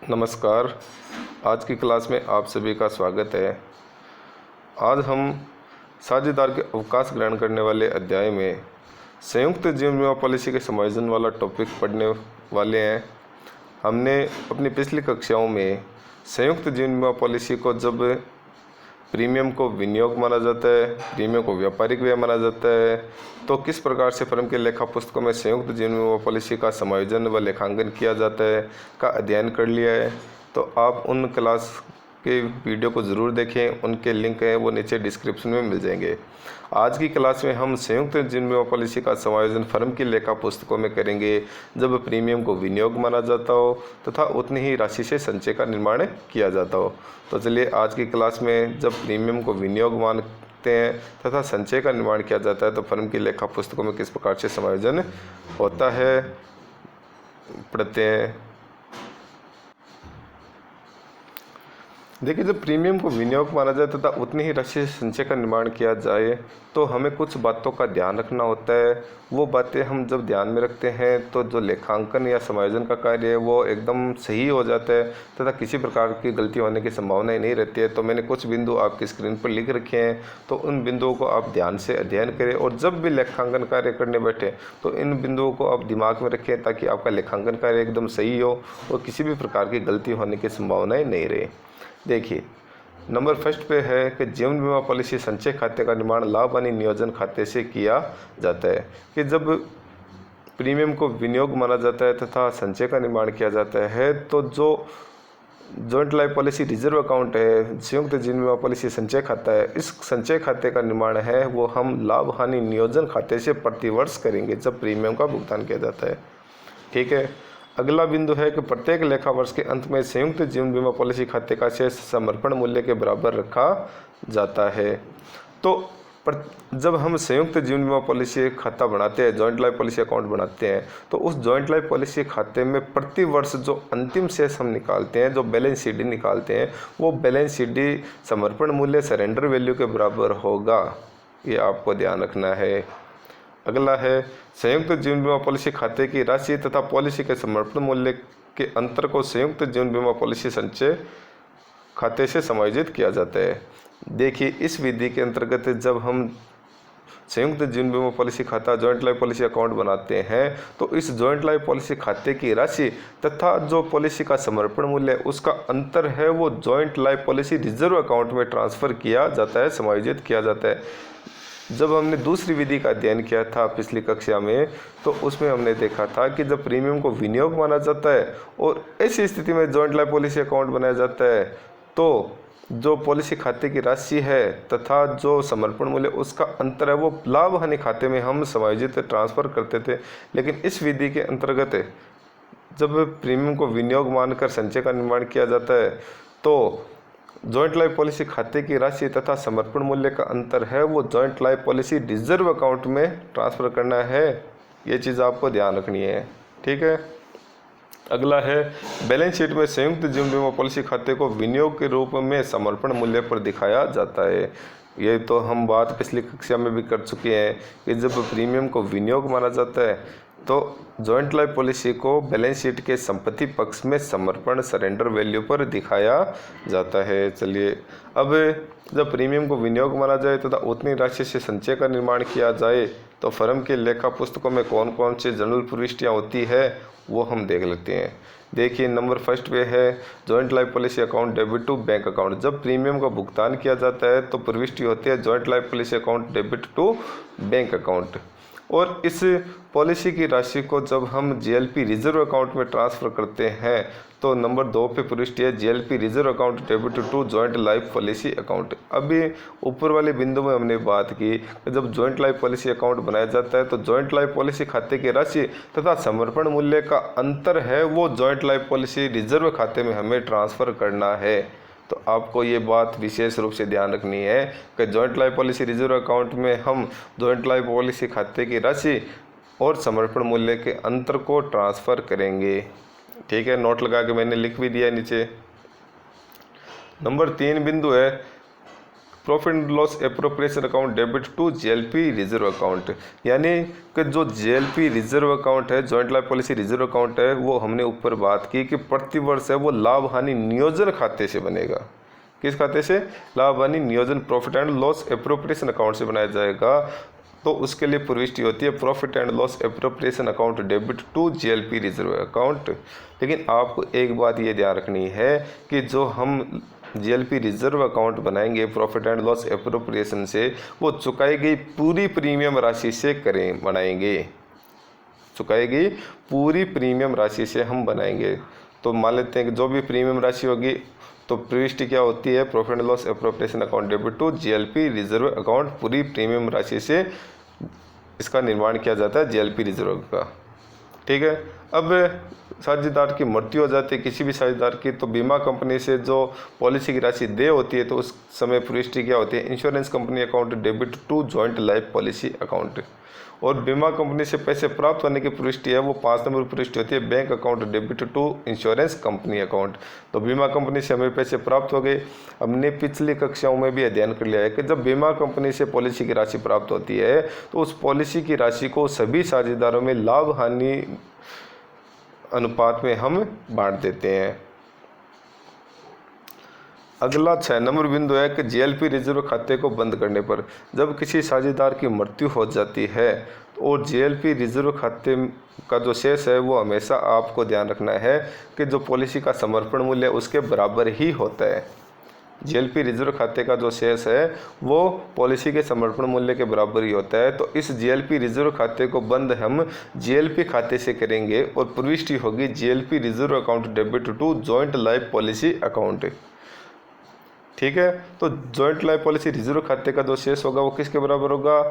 नमस्कार। आज की क्लास में आप सभी का स्वागत है। आज हम साझेदार के अवकाश ग्रहण करने वाले अध्याय में संयुक्त जीवन बीमा पॉलिसी के समायोजन वाला टॉपिक पढ़ने वाले हैं। हमने अपनी पिछली कक्षाओं में संयुक्त जीवन बीमा पॉलिसी को जब प्रीमियम को विनियोग माना जाता है, प्रीमियम को व्यापारिक व्यय माना जाता है, तो किस प्रकार से फर्म के लेखा पुस्तकों में संयुक्त जीवन बीमा पॉलिसी का समायोजन व लेखांकन किया जाता है का अध्ययन कर लिया है। तो आप उन क्लास के वीडियो को ज़रूर देखें, उनके लिंक हैं वो नीचे डिस्क्रिप्शन में मिल जाएंगे। आज की क्लास में हम संयुक्त जीवन बीमा पॉलिसी का समायोजन फर्म की लेखा पुस्तकों में करेंगे जब प्रीमियम को विनियोग माना जाता हो तथा उतनी ही राशि से संचय का निर्माण किया जाता हो। तो चलिए आज की क्लास में जब प्रीमियम को विनियोग मानते हैं तथा संचय का निर्माण किया जाता है तो फर्म की लेखा पुस्तकों में किस प्रकार से समायोजन होता है पढ़ते हैं। देखिए, जब प्रीमियम को विनियोग माना जाए तथा उतनी ही राशि से संचय का निर्माण किया जाए तो हमें कुछ बातों का ध्यान रखना होता है। वो बातें हम जब ध्यान में रखते हैं तो जो लेखांकन या समायोजन का कार्य है वो एकदम सही हो जाता है तथा किसी प्रकार की गलती होने की संभावना ही नहीं रहती है। तो मैंने कुछ बिंदु आपकी स्क्रीन पर लिख रखे हैं, तो उन बिंदुओं को आप ध्यान से अध्ययन करें और जब भी लेखांकन कार्य करने बैठे तो इन बिंदुओं को आप दिमाग में रखें ताकि आपका लेखांकन कार्य एकदम सही हो और किसी भी प्रकार की गलती होने की संभावनाएँ नहीं रहे। देखिए, नंबर फर्स्ट पे है कि जीवन बीमा पॉलिसी संचय खाते का निर्माण लाभ हानि नियोजन खाते से किया जाता है। कि जब प्रीमियम को विनियोग माना जाता है तथा संचय का निर्माण किया जाता है तो जो joint life policy reserve account है, संयुक्त जीवन बीमा पॉलिसी संचय खाता है, इस संचय खाते का निर्माण है वो हम लाभ हानि नियोजन खाते से प्रतिवर्ष करेंगे जब प्रीमियम का भुगतान किया जाता है। ठीक है। अगला बिंदु है कि प्रत्येक लेखा वर्ष के अंत में संयुक्त जीवन बीमा पॉलिसी खाते का शेष समर्पण मूल्य के बराबर रखा जाता है। तो जब हम संयुक्त जीवन बीमा पॉलिसी खाता बनाते हैं, जॉइंट लाइफ पॉलिसी अकाउंट बनाते हैं, तो उस जॉइंट लाइफ पॉलिसी खाते में प्रति वर्ष जो अंतिम शेष हम निकालते हैं, जो बैलेंस शीट निकालते हैं, वो बैलेंस शीट समर्पण मूल्य सरेंडर वैल्यू के बराबर होगा। ये आपको ध्यान रखना है। अगला है संयुक्त जीवन बीमा पॉलिसी खाते की राशि तथा पॉलिसी के समर्पण मूल्य के अंतर को संयुक्त जीवन बीमा पॉलिसी संचय खाते से समायोजित किया जाता है। देखिए, इस विधि के अंतर्गत जब हम संयुक्त जीवन बीमा पॉलिसी खाता जॉइंट लाइफ पॉलिसी अकाउंट बनाते हैं तो इस जॉइंट लाइफ पॉलिसी खाते की राशि तथा जो पॉलिसी का समर्पण मूल्य है उसका अंतर है वो joint life policy reserve account में ट्रांसफ़र किया जाता है, समायोजित किया जाता है। जब हमने दूसरी विधि का अध्ययन किया था पिछली कक्षा में तो उसमें हमने देखा था कि जब प्रीमियम को विनियोग माना जाता है और ऐसी स्थिति में जॉइंट लाइफ पॉलिसी अकाउंट बनाया जाता है तो जो पॉलिसी खाते की राशि है तथा जो समर्पण मूल्य उसका अंतर है वो लाभ हानि खाते में हम समायोजित ट्रांसफ़र करते थे। लेकिन इस विधि के अंतर्गत जब प्रीमियम को विनियोग मानकर संचय का निर्माण किया जाता है तो जॉइंट लाइफ पॉलिसी खाते की राशि तथा समर्पण मूल्य का अंतर है वो joint life policy reserve account में ट्रांसफ़र करना है। ये चीज़ आपको ध्यान रखनी है। ठीक है। अगला है बैलेंस शीट में संयुक्त जीवन बीमा पॉलिसी खाते को विनियोग के रूप में समर्पण मूल्य पर दिखाया जाता है। ये तो हम बात पिछली कक्षा में भी कर चुके हैं कि जब प्रीमियम को विनियोग माना जाता है तो जॉइंट लाइफ पॉलिसी को बैलेंस शीट के संपत्ति पक्ष में समर्पण सरेंडर वैल्यू पर दिखाया जाता है। चलिए, अब जब प्रीमियम को विनियोग माना जाए तथा उतनी राशि से संचय का निर्माण किया जाए तो फर्म के लेखा पुस्तकों में कौन कौन सी जनरल प्रविष्टियाँ होती है वो हम देख लेते हैं। देखिए, नंबर फर्स्ट पे है joint life policy account debit to bank account. जब प्रीमियम का भुगतान किया जाता है तो प्रविष्टि होती है joint life policy account debit to bank account. और इस पॉलिसी की राशि को जब हम जीएलपी रिजर्व अकाउंट में ट्रांसफ़र करते हैं तो नंबर 2 पे प्रविष्टि है GLP reserve account debit to joint life policy account. अभी ऊपर वाले बिंदु में हमने बात की कि जब जॉइंट लाइफ पॉलिसी अकाउंट बनाया जाता है तो जॉइंट लाइफ पॉलिसी खाते की राशि तथा समर्पण मूल्य का अंतर है वो जॉइंट लाइफ पॉलिसी रिजर्व खाते में हमें ट्रांसफ़र करना है। तो आपको ये बात विशेष रूप से ध्यान रखनी है कि joint life policy reserve account में हम जॉइंट लाइफ पॉलिसी खाते की राशि और समर्पण मूल्य के अंतर को ट्रांसफ़र करेंगे। ठीक है, नोट लगा के मैंने लिख भी दिया नीचे। नंबर 3 बिंदु है profit and loss appropriation account debit to GLP reserve account, यानी कि जो जीएलपी रिजर्व अकाउंट है, joint life policy reserve account है, वो हमने ऊपर बात की कि प्रतिवर्ष है वो लाभ हानि नियोजन खाते से बनेगा। किस खाते से? लाभ हानि नियोजन profit and loss appropriation account से बनाया जाएगा। तो उसके लिए प्रविष्टि होती है profit and loss appropriation account debit to GLP reserve account. लेकिन आपको एक बात ये ध्यान रखनी है कि जो हम जीएलपी रिजर्व अकाउंट बनाएंगे प्रॉफिट एंड लॉस एप्रोप्रिएशन से, वो चुकाई गई पूरी प्रीमियम राशि से बनाएंगे। चुकाई गई पूरी प्रीमियम राशि से हम बनाएंगे। तो मान लेते हैं कि जो भी प्रीमियम राशि होगी तो प्रविष्टि क्या होती है? Profit and loss appropriation account debit to GLP reserve account, पूरी प्रीमियम राशि से इसका निर्माण किया जाता है जीएलपी रिजर्व का। ठीक है। अब साझेदार की मृत्यु हो जाती है किसी भी साझेदार की, तो बीमा कंपनी से जो पॉलिसी की राशि देय होती है तो उस समय प्रविष्टि क्या होती है? Insurance company account debit to joint life policy account. और बीमा कंपनी से पैसे प्राप्त होने की प्रविष्टि है वो 5 नंबर प्रविष्टि होती है bank account debit to insurance company account. तो बीमा कंपनी से हमें पैसे प्राप्त हो गए। हमने पिछली कक्षाओं में भी अध्ययन कर लिया है कि जब बीमा कंपनी से पॉलिसी की राशि प्राप्त होती है तो उस पॉलिसी की राशि को सभी साझेदारों में लाभ हानि अनुपात में हम बांट देते हैं। अगला 6 नंबर बिंदु है कि जीएलपी रिजर्व खाते को बंद करने पर, जब किसी साझेदार की मृत्यु हो जाती है और जीएलपी रिजर्व खाते का जो शेष है वो हमेशा आपको ध्यान रखना है कि जो पॉलिसी का समर्पण मूल्य उसके बराबर ही होता है। जीएलपी रिजर्व खाते का जो शेष है वो पॉलिसी के समर्पण मूल्य के बराबर ही होता है। तो इस जीएलपी रिजर्व खाते को बंद हम जीएलपी खाते से करेंगे और प्रविष्टि होगी GLP reserve account debit to joint life policy account. ठीक है। तो जॉइंट लाइफ पॉलिसी रिजर्व खाते का जो शेष होगा वो किसके बराबर होगा?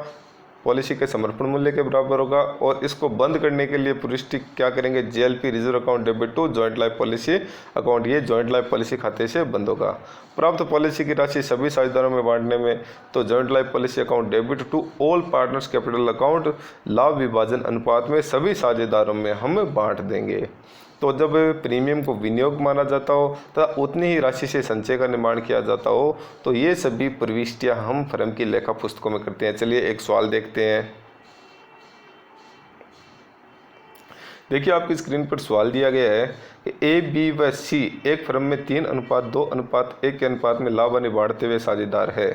पॉलिसी के समर्पण मूल्य के बराबर होगा। और इसको बंद करने के लिए प्रविष्टि क्या करेंगे? GLP reserve account debit to joint life policy account, ये जॉइंट लाइफ पॉलिसी खाते से बंद होगा। प्राप्त पॉलिसी की राशि सभी साझेदारों में बांटने में, तो joint life policy account debit to all partners capital account, लाभ विभाजन अनुपात में सभी साझेदारों में हम बांट देंगे। तो जब प्रीमियम को विनियोग माना जाता हो तथा उतनी ही राशि से संचय का निर्माण किया जाता हो तो ये सभी प्रविष्टियां हम फर्म की लेखा पुस्तकों में करते हैं। चलिए एक सवाल देखते हैं। देखिए आपकी स्क्रीन पर सवाल दिया गया है कि ए, बी व सी एक फर्म में 3:2:1 के अनुपात में लाभ हानि बांटते हुए साझेदार है।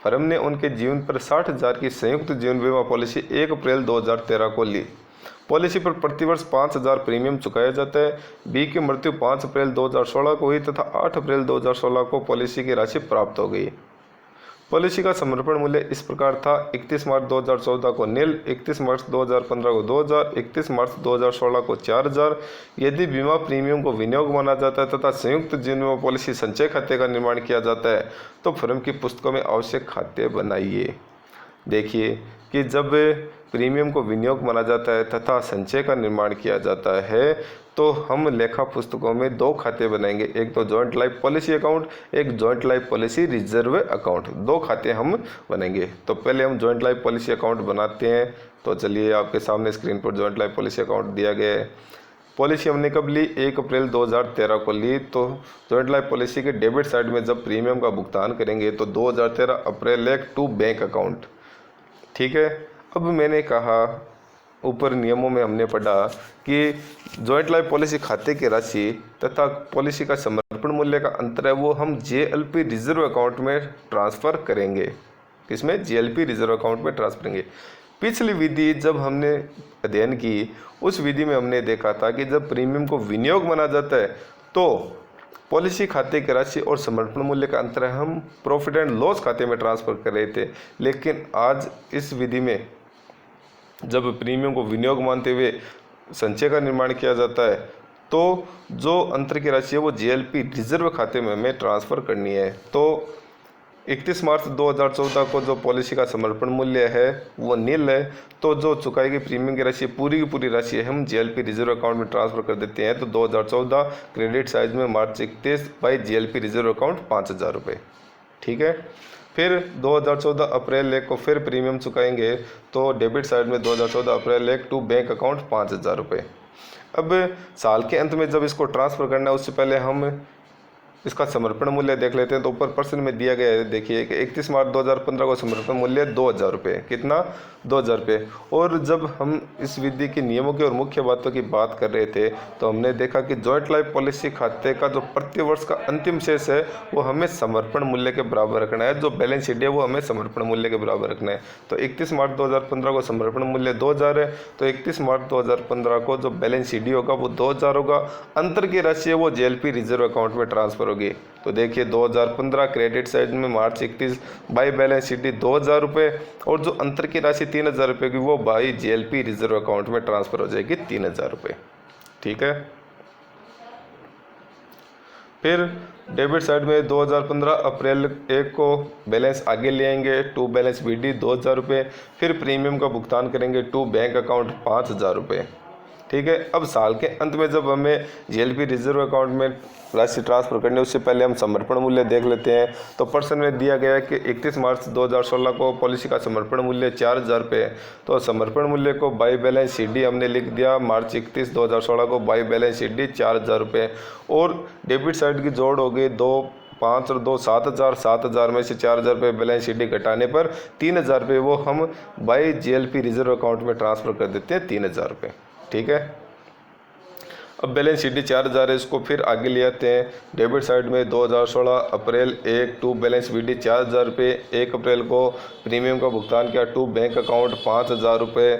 फर्म ने उनके जीवन पर 60,000 की संयुक्त जीवन बीमा पॉलिसी 1 अप्रैल 2013 को ली। पॉलिसी पर प्रतिवर्ष 5,000 प्रीमियम चुकाया जाता है। बी की मृत्यु 5 अप्रैल 2016 को हुई तथा 8 अप्रैल 2016 को पॉलिसी की राशि प्राप्त हो गई। पॉलिसी का समर्पण मूल्य इस प्रकार था: 31 मार्च 2014 को 0, 31 मार्च 2015 को 2,000, 31 मार्च 2016 को 4,000। यदि बीमा प्रीमियम को विनियोग माना जाता है तथा संयुक्त जीवन बीमा पॉलिसी संचय खाते का निर्माण किया जाता है तो फर्म की पुस्तकों में आवश्यक खाते बनाइए। देखिए कि जब प्रीमियम को विनियोग माना जाता है तथा संचय का निर्माण किया जाता है तो हम लेखा पुस्तकों में 2 खाते बनाएंगे, एक तो जॉइंट लाइफ पॉलिसी अकाउंट, एक joint life policy reserve account. 2 खाते हम बनाएंगे। तो पहले हम जॉइंट लाइफ पॉलिसी अकाउंट बनाते हैं। तो चलिए आपके सामने स्क्रीन पर जॉइंट लाइफ पॉलिसी अकाउंट दिया गया है। पॉलिसी हमने कब ली? 1 अप्रैल 2013 को ली। तो जॉइंट लाइफ पॉलिसी के डेबिट साइड में जब प्रीमियम का भुगतान करेंगे तो 2013 अप्रैल 1 टू बैंक अकाउंट। ठीक है। अब मैंने कहा ऊपर नियमों में हमने पढ़ा कि जॉइंट लाइफ पॉलिसी खाते की राशि तथा पॉलिसी का समर्पण मूल्य का अंतर है वो हम जीएलपी रिजर्व अकाउंट में ट्रांसफ़र करेंगे। किसमें? जीएलपी रिजर्व अकाउंट में ट्रांसफर करेंगे। पिछली विधि जब हमने अध्ययन की उस विधि में हमने देखा था कि जब प्रीमियम को विनियोग माना जाता है तो पॉलिसी खाते की राशि और समर्पण मूल्य का अंतर हम प्रॉफिट एंड लॉस खाते में ट्रांसफ़र कर रहे थे। लेकिन आज इस विधि में जब प्रीमियम को विनियोग मानते हुए संचय का निर्माण किया जाता है तो जो अंतर की राशि है वो जीएलपी रिजर्व खाते में हमें ट्रांसफ़र करनी है। तो 31 मार्च 2014 को जो पॉलिसी का समर्पण मूल्य है वो 0 है। तो जो चुकाई गई प्रीमियम की राशि पूरी की पूरी राशि हम जीएलपी रिजर्व अकाउंट में ट्रांसफ़र कर देते हैं। तो 2014 क्रेडिट साइज में मार्च 31 बाई जीएलपी रिजर्व अकाउंट 5,000 रुपये। ठीक है। फिर 2014 अप्रैल 1 को फिर प्रीमियम चुकाएंगे तो डेबिट साइड में 2014 अप्रैल 1 टू बैंक अकाउंट 5,000 रुपये। अब साल के अंत में जब इसको ट्रांसफ़र करना है उससे पहले हम इसका समर्पण मूल्य देख लेते हैं। तो ऊपर प्रश्न में दिया गया है, देखिए कि 31 मार्च 2015 को समर्पण मूल्य 2000 रुपये। कितना? 2000 रुपये। और जब हम इस विधि के नियमों की और मुख्य बातों की बात कर रहे थे तो हमने देखा कि जॉइंट लाइफ पॉलिसी खाते का जो प्रति वर्ष का अंतिम शेष है वो हमें समर्पण मूल्य के बराबर रखना है। जो बैलेंस शीट है वो हमें समर्पण मूल्य के बराबर रखना है। तो 31 मार्च 2015 को समर्पण मूल्य 2000 है, तो 31 मार्च 2015 को जो बैलेंस शीट होगा वो 2000 होगा। अंतर की राशि है वो जेएलपी रिजर्व अकाउंट में ट्रांसफर होगी। तो देखिए 2015 क्रेडिट साइड में मार्च 31 बाई बैलेंस शीट 2000 रुपये, और जो अंतर की राशि 3000 रुपये की वो बाई जेएलपी रिजर्व अकाउंट में ट्रांसफर हो जाएगी 3000 रुपये। ठीक है। फिर डेबिट साइड में 2015 अप्रैल 1 को बैलेंस आगे ले आएंगे, टू बैलेंस बीडी 2000 रुपये। फिर प्रीमियम का भुगतान करेंगे टू बैंक अकाउंट 5000 रुपये। ठीक है। अब साल के अंत में जब हमें जेएलपी रिजर्व अकाउंट में राशि ट्रांसफर करनी है उससे पहले हम समर्पण मूल्य देख लेते हैं। तो प्रश्न में दिया गया है कि 31 मार्च 2016 को पॉलिसी का समर्पण मूल्य 4000 रुपये है। तो समर्पण मूल्य को बाई बैलेंस शीट डी हमने लिख दिया मार्च 31 2016 को बाई बैलेंस शीट डी 4000 रुपये। और डेबिट साइड की जोड़ हो गई 2 5 और 2 7000, 7000 में से 4000 रुपये बैलेंस शीट डी घटाने पर 3000 रुपये वो हम बाई जेएलपी रिजर्व अकाउंट में ट्रांसफ़र कर देते हैं 3000 रुपये। ठीक है। अब बैलेंस शीट 4000 है, इसको फिर आगे ले आते हैं। डेबिट साइड में 2016 अप्रैल 1 टू बैलेंस बीडी 4000 रुपये। 1 अप्रैल को प्रीमियम का भुगतान किया टू बैंक अकाउंट 5000 रुपये।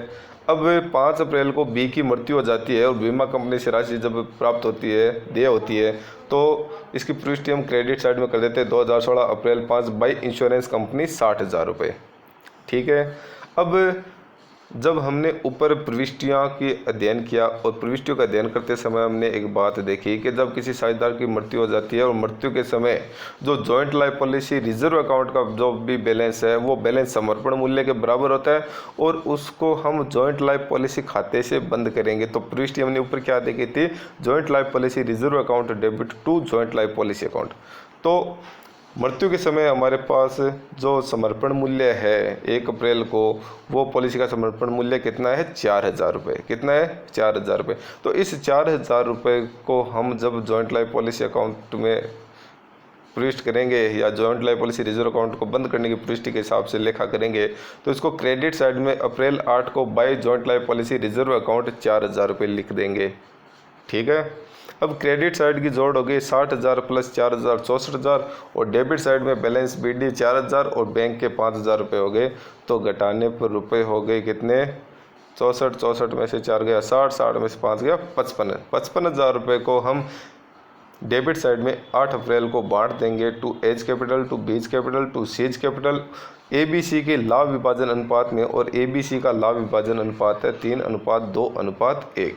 अब 5 अप्रैल को बी की मृत्यु हो जाती है और बीमा कंपनी से राशि जब प्राप्त होती है, देय होती है, तो इसकी पुष्टि हम क्रेडिट साइड में कर देते हैं 2016 अप्रैल 5 बाई इंश्योरेंस कंपनी 60,000 रुपये। ठीक है। अब जब हमने ऊपर प्रविष्टियाँ की अध्ययन किया और प्रविष्टियों का अध्ययन करते समय हमने एक बात देखी कि जब किसी साझेदार की मृत्यु हो जाती है और मृत्यु के समय जो joint life policy reserve account का जो भी बैलेंस है वो बैलेंस समर्पण मूल्य के बराबर होता है और उसको हम जॉइंट लाइफ पॉलिसी खाते से बंद करेंगे। तो प्रविष्टि हमने ऊपर क्या देखी थी? Joint life policy reserve account debit to joint life policy account. तो मृत्यु के समय हमारे पास जो समर्पण मूल्य है 1 अप्रैल को, वो पॉलिसी का समर्पण मूल्य कितना है? 4000 रुपये। कितना है? 4000 रुपये। तो इस 4000 रुपये को हम जब जॉइंट लाइफ पॉलिसी अकाउंट में प्रविष्ट करेंगे या joint life policy reserve account को बंद करने की पुष्टि के हिसाब से लेखा करेंगे तो इसको क्रेडिट साइड में अप्रैल 8 को by joint life policy reserve account 4000 रुपये लिख देंगे। ठीक है। अब क्रेडिट साइड की जोड़ हो गई 60,000 प्लस 4,000 64,000 और डेबिट साइड में बैलेंस बीडी 4,000 और बैंक के 5,000 रुपये हो गए। तो घटाने पर रुपये हो गए कितने? 64 में से 4 गया 60 में से 5 गया 55,000 रुपये को हम डेबिट साइड में 8 अप्रैल को बांट देंगे to A's capital, to B's capital, to C's capital. ABC के लाभ विभाजन अनुपात में, और ABC का लाभ विभाजन अनुपात है 3:2:1।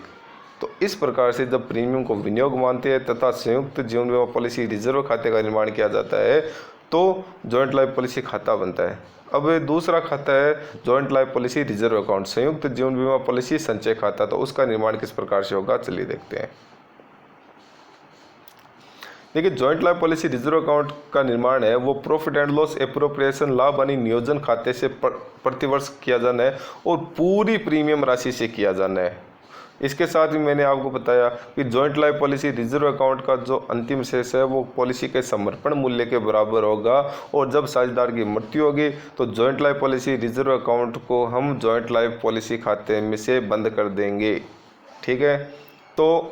तो इस प्रकार से जब प्रीमियम को विनियोग मानते हैं तथा संयुक्त जीवन बीमा पॉलिसी रिजर्व खाते का निर्माण किया जाता है तो जॉइंट लाइफ पॉलिसी खाता बनता है। अब दूसरा खाता है joint life policy reserve account, संयुक्त जीवन बीमा पॉलिसी संचय खाता। तो उसका निर्माण किस प्रकार से होगा, चलिए देखते हैं। देखिए joint life policy reserve account का निर्माण है वो प्रॉफिट एंड लॉस एप्रोप्रिएशन लाभ यानी नियोजन खाते से प्रतिवर्ष किया जाना है और पूरी प्रीमियम राशि से किया जाना है। इसके साथ ही मैंने आपको बताया कि joint life policy reserve account का जो अंतिम शेष है वो पॉलिसी के समर्पण मूल्य के बराबर होगा और जब साझेदार की मृत्यु होगी तो joint life policy reserve account को हम जॉइंट लाइफ पॉलिसी खाते में से बंद कर देंगे। ठीक है। तो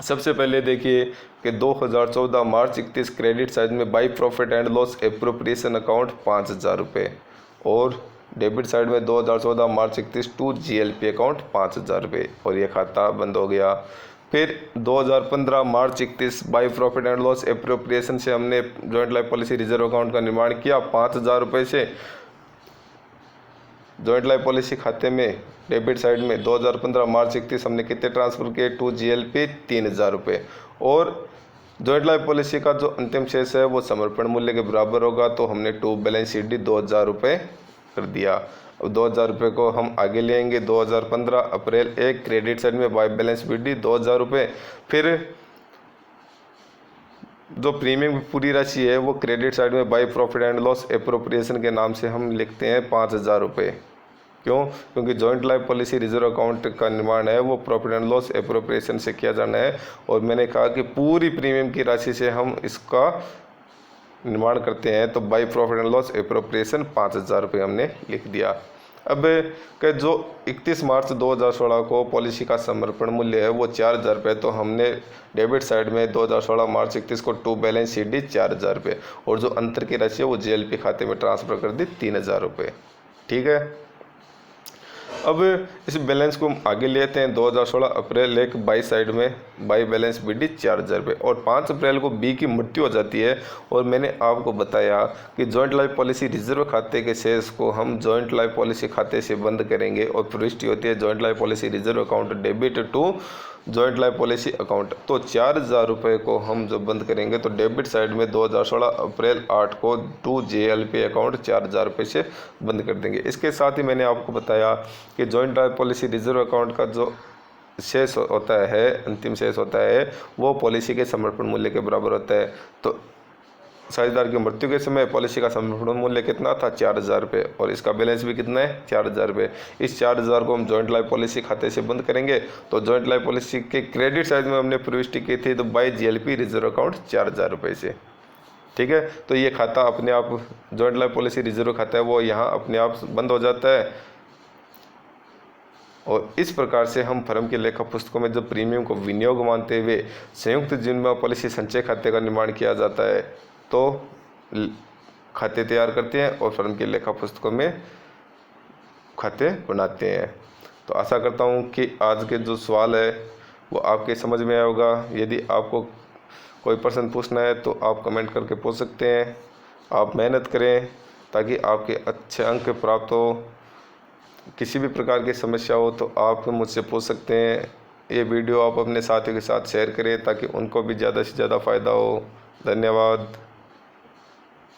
सबसे पहले देखिए कि 2014 मार्च 31 क्रेडिट साइड में by profit and loss appropriation account 5000 रुपये और डेबिट साइड में 2014 मार्च 31 टू GLP अकाउंट 5000 रुपये और ये खाता बंद हो गया। फिर 2015 मार्च 31 by profit and loss appropriation से हमने joint life policy reserve account का निर्माण किया 5000 रुपये से जॉइंट लाइफ पॉलिसी खाते में। डेबिट साइड में 2015 मार्च 31 हमने कितने ट्रांसफ़र किए टू GLP 3000 रुपये और जॉइंट लाइफ पॉलिसी का जो अंतिम शेष है वो समर्पण मूल्य के बराबर होगा तो हमने टू बैलेंस शीट 2000 रुपये कर दिया। अब 2000 रुपये को हम आगे ले आएंगे 2015 अप्रैल 1 क्रेडिट साइड में बाई बैलेंस बीडी 2000 रुपये। फिर जो प्रीमियम की पूरी राशि है वो क्रेडिट साइड में by profit and loss appropriation के नाम से हम लिखते हैं 5000 रुपये। क्यों? क्योंकि joint life policy reserve account का निर्माण है वो प्रॉफिट एंड लॉस एप्रोप्रिएशन से किया जाना है, और मैंने कहा कि पूरी प्रीमियम की राशि से हम इसका निर्माण करते हैं, तो by profit and loss appropriation 5,000 रुपये हमने लिख दिया। अब कि जो 31 मार्च 2016 को पॉलिसी का समर्पण मूल्य है वो 4,000 रुपये, तो हमने डेबिट साइड में 2016 मार्च 31 को टू बैलेंस शीट दी 4,000 रुपये, और जो अंतर की राशि है वो JLP खाते में ट्रांसफ़र कर दी 3,000 रुपये। ठीक है। अब इस बैलेंस को हम आगे लेते हैं। 2016 अप्रैल एक बाई साइड में बाई बैलेंस BD 4,000 रुपये, और 5 अप्रैल को B की मृत्यु हो जाती है, और मैंने आपको बताया कि जॉइंट लाइफ पॉलिसी रिजर्व खाते के शेष को हम जॉइंट लाइफ पॉलिसी खाते से बंद करेंगे, और प्रविष्टि होती है joint life policy reserve account debit to joint life policy account. तो 4,000 रुपये को हम जब बंद करेंगे तो डेबिट साइड में 2016 अप्रैल 8 को टू JLP अकाउंट 4,000 रुपये से बंद कर देंगे। इसके साथ ही मैंने आपको बताया कि joint life policy reserve account का जो शेष होता है, अंतिम शेष होता है, वो पॉलिसी के समर्पण मूल्य के बराबर होता है। तो साझेदार की मृत्यु के समय पॉलिसी का समर्पण मूल्य कितना था? 4,000 रुपये, और इसका बैलेंस भी कितना है? 4,000 रुपये। इस 4,000 को हम जॉइंट लाइफ पॉलिसी खाते से बंद करेंगे, तो जॉइंट लाइफ पॉलिसी के क्रेडिट साइड में हमने प्रविष्टि की थी, तो बाई JLP रिजर्व अकाउंट 4,000 रुपये से। ठीक है। तो ये खाता अपने आप, जॉइंट लाइफ पॉलिसी रिजर्व खाता है वो यहाँ अपने आप बंद हो जाता है, और इस प्रकार से हम फर्म के लेखा पुस्तकों में जो प्रीमियम को विनियोग मानते हुए संयुक्त जीवन बीमा पॉलिसी संचय खाते का निर्माण किया जाता है, तो खाते तैयार करते हैं और फर्म के लेखा पुस्तकों में खाते बनाते हैं। तो आशा करता हूँ कि आज के जो सवाल है वो आपके समझ में आया होगा। यदि आपको कोई प्रश्न पूछना है तो आप कमेंट करके पूछ सकते हैं। आप मेहनत करें ताकि आपके अच्छे अंक प्राप्त हो। किसी भी प्रकार की समस्या हो तो आप मुझसे पूछ सकते हैं। ये वीडियो आप अपने साथियों के साथ शेयर करें ताकि उनको भी ज़्यादा से ज़्यादा फ़ायदा हो। धन्यवाद।